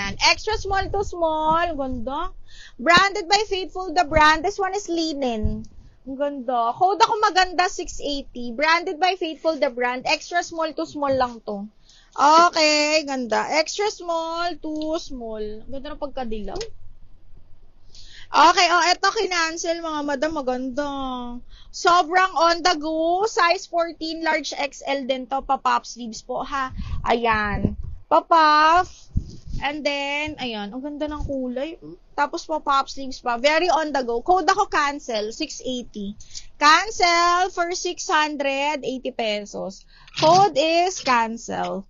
Ayan. Extra small to small. Ganda. Branded by Faithful the brand. This one is linen. Ang ganda. Code ako maganda, 680. Branded by Faithful the brand. Extra small to small lang to. Okay, ganda. Extra small to small. Ganda ng pagkadilaw. Okay, eto kinancel mga madam. Maganda. Sobrang on the go. Size 14, large XL din to. Pa-pop sleeves po ha. Ayan. Pa-puff. And then, ayan. Ang ganda ng kulay. Tapos pa-pop sleeves pa. Very on the go. Code ako cancel. 680. Cancel for 680 pesos. Code is cancel.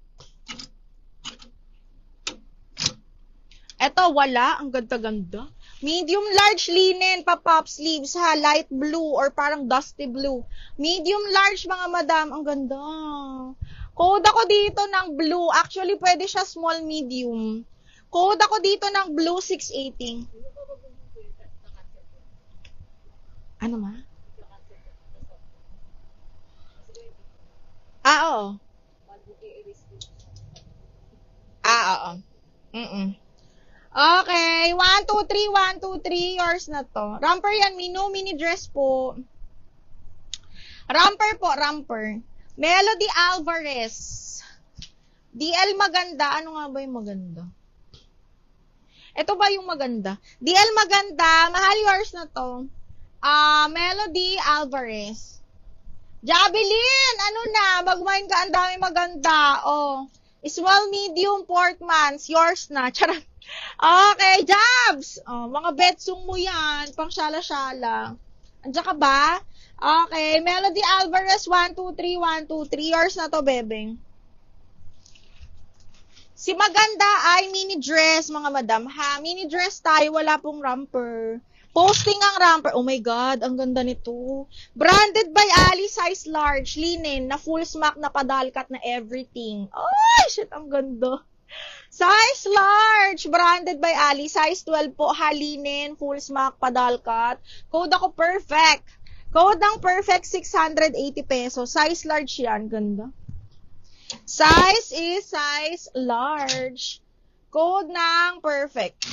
Eto, wala. Ang ganda-ganda. Medium large linen, pa-pop sleeves ha, light blue or parang dusty blue. Medium large mga madam, ang ganda. Code ako dito ng blue. Actually, pwede siya small medium. Code ako dito ng blue 680. Ano ma? Oo. Oo. Okay, 1, 2, 3, 1, 2, 3, yours na to. Romper yan, mini dress po. Romper po, romper. Melody Alvarez. DL maganda. Ano nga ba yung maganda? Ito ba yung maganda? DL maganda. Mahal, yours na to. Melody Alvarez. Jabelin, ano na? Magmain ka, ang dami maganda. Oh. Small, medium, portmans. Yours na. Charot. Okay, Jabs! Mga betsong mo yan. Pang syala-syala. Andiyan ka ba? Okay, Melody Alvarez, 1, 2, 3, 1, 2, 3. Yours na to, bebeng. Si maganda ay mini dress, mga madam. Ha, mini dress tayo. Wala pong romper. Posting ang romper. Oh my God, ang ganda nito. Branded by Ali, size large. Linen, na full smack, na padalkat, na everything. Ay, shit, ang ganda. Size large, branded by Ali, size 12 po, halinin, full smack, padalkat. Code ako perfect. Code ng perfect, 680 pesos. Size large yan, ganda. Size is size large. Code ng perfect.